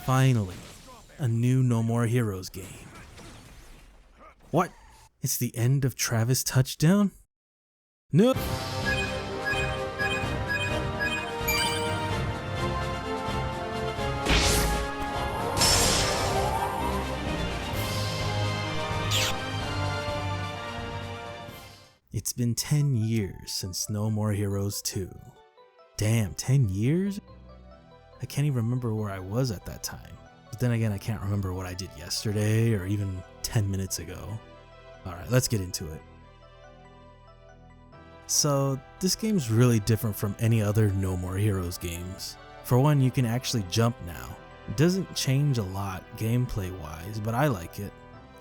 Finally, a new No More Heroes game. What? It's the end of Travis Touchdown? No! It's been 10 years since No More Heroes 2. Damn, 10 years? I can't even remember where I was at that time. But then again, I can't remember what I did yesterday or even 10 minutes ago. Alright, let's get into it. So, this game's really different from any other No More Heroes games. For one, you can actually jump now. It doesn't change a lot gameplay wise, but I like it.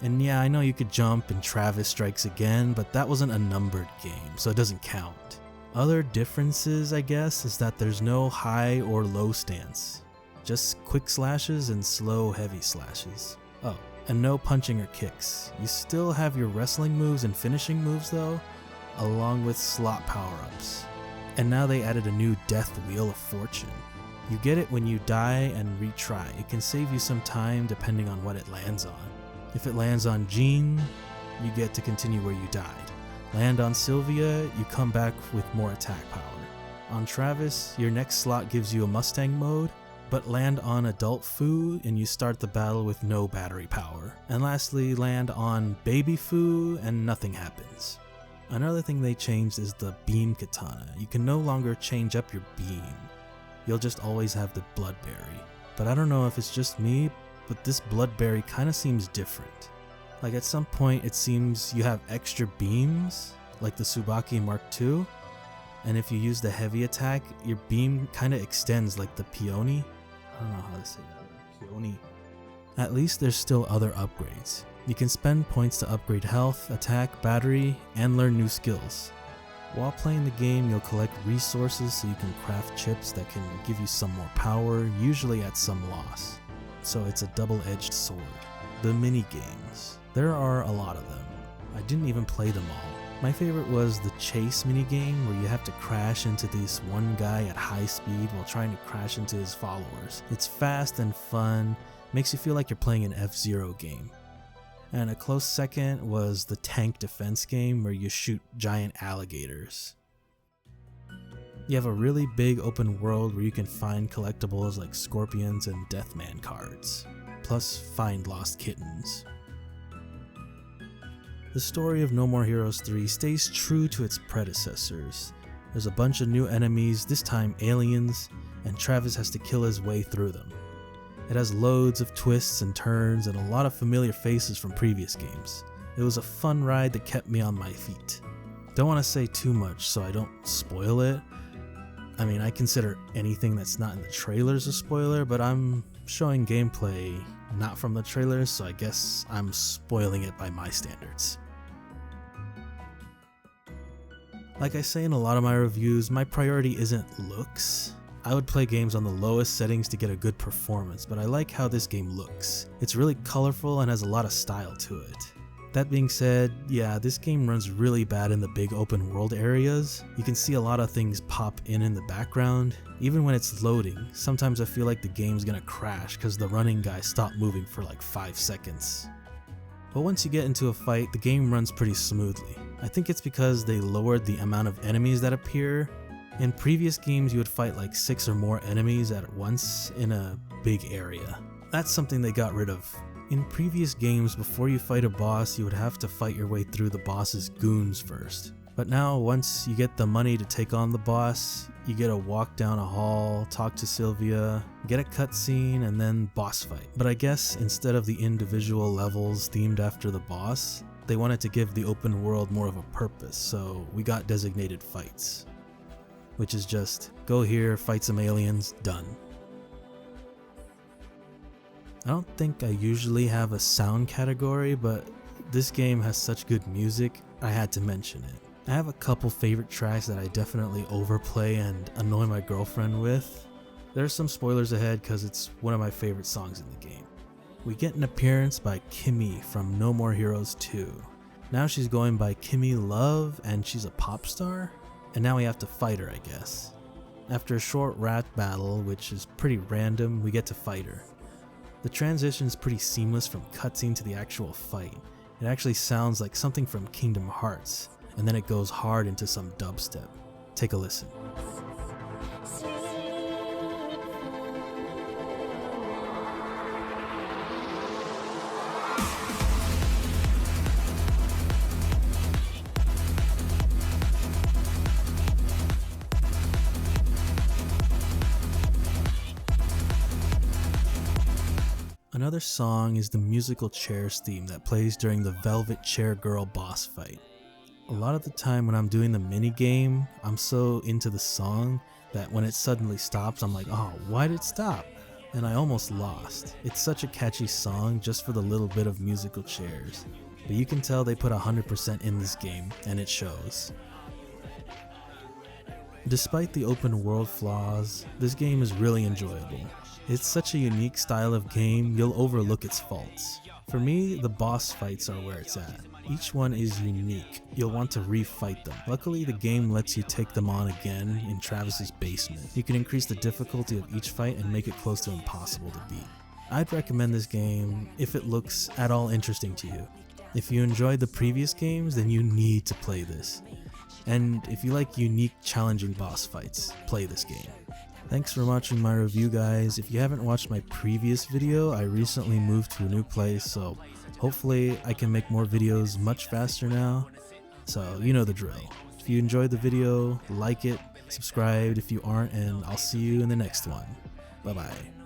And yeah, I know you could jump in Travis Strikes Again, but that wasn't a numbered game, so it doesn't count. Other differences, I guess, is that there's no high or low stance. Just quick slashes and slow heavy slashes. Oh, and no punching or kicks. You still have your wrestling moves and finishing moves though, along with slot power-ups. And now they added a new Death Wheel of Fortune. You get it when you die and retry. It can save you some time depending on what it lands on. If it lands on Jean, you get to continue where you died. Land on Sylvia, you come back with more attack power. On Travis, your next slot gives you a Mustang mode, but land on Adult Fu and you start the battle with no battery power. And lastly, land on Baby Fu and nothing happens. Another thing they changed is the Beam Katana. You can no longer change up your beam. You'll just always have the Bloodberry. But I don't know if it's just me, but this Bloodberry kinda seems different. Like at some point it seems you have extra beams, like the Tsubaki Mark II, and if you use the heavy attack, your beam kinda extends like the Peony. I don't know how to say that. Peony. At least there's still other upgrades. You can spend points to upgrade health, attack, battery, and learn new skills. While playing the game, you'll collect resources so you can craft chips that can give you some more power, usually at some loss. So it's a double-edged sword. The mini-games. There are a lot of them. I didn't even play them all. My favorite was the chase minigame where you have to crash into this one guy at high speed while trying to crash into his followers. It's fast and fun, makes you feel like you're playing an F-Zero game. And a close second was the tank defense game where you shoot giant alligators. You have a really big open world where you can find collectibles like scorpions and Deathman cards, plus find lost kittens. The story of No More Heroes 3 stays true to its predecessors. There's a bunch of new enemies, this time aliens, and Travis has to kill his way through them. It has loads of twists and turns and a lot of familiar faces from previous games. It was a fun ride that kept me on my feet. Don't want to say too much so I don't spoil it. I mean, I consider anything that's not in the trailers a spoiler, but I'm showing gameplay not from the trailers, so I guess I'm spoiling it by my standards. Like I say in a lot of my reviews, my priority isn't looks. I would play games on the lowest settings to get a good performance, but I like how this game looks. It's really colorful and has a lot of style to it. That being said, yeah, this game runs really bad in the big open world areas. You can see a lot of things pop in the background. Even when it's loading, sometimes I feel like the game's gonna crash because the running guy stopped moving for like 5 seconds. But once you get into a fight, the game runs pretty smoothly. I think it's because they lowered the amount of enemies that appear. In previous games, you would fight like 6 or more enemies at once in a big area. That's something they got rid of. In previous games, before you fight a boss, you would have to fight your way through the boss's goons first. But now, once you get the money to take on the boss, you get to walk down a hall, talk to Sylvia, get a cutscene, and then boss fight. But I guess instead of the individual levels themed after the boss, they wanted to give the open world more of a purpose, so we got designated fights. Which is just, go here, fight some aliens, done. I don't think I usually have a sound category, but this game has such good music, I had to mention it. I have a couple favorite tracks that I definitely overplay and annoy my girlfriend with. There's some spoilers ahead because it's one of my favorite songs in the game. We get an appearance by Kimmy from No More Heroes 2. Now she's going by Kimmy Love and she's a pop star? And now we have to fight her, I guess. After a short rat battle, which is pretty random, we get to fight her. The transition is pretty seamless from cutscene to the actual fight. It actually sounds like something from Kingdom Hearts, and then it goes hard into some dubstep. Take a listen. Another song is the musical chairs theme that plays during the Velvet Chair Girl boss fight. A lot of the time when I'm doing the mini game, I'm so into the song that when it suddenly stops, I'm like, oh, why did it stop? And I almost lost. It's such a catchy song just for the little bit of musical chairs. But you can tell they put 100% in this game, and it shows. Despite the open world flaws, this game is really enjoyable. It's such a unique style of game, you'll overlook its faults. For me, the boss fights are where it's at. Each one is unique. You'll want to refight them. Luckily, the game lets you take them on again in Travis's basement. You can increase the difficulty of each fight and make it close to impossible to beat. I'd recommend this game if it looks at all interesting to you. If you enjoyed the previous games, then you need to play this. And if you like unique, challenging boss fights, play this game. Thanks for watching my review, guys. If you haven't watched my previous video, I recently moved to a new place, so hopefully I can make more videos much faster now. So you know the drill. If you enjoyed the video, like it, subscribe if you aren't, and I'll see you in the next one. Bye bye.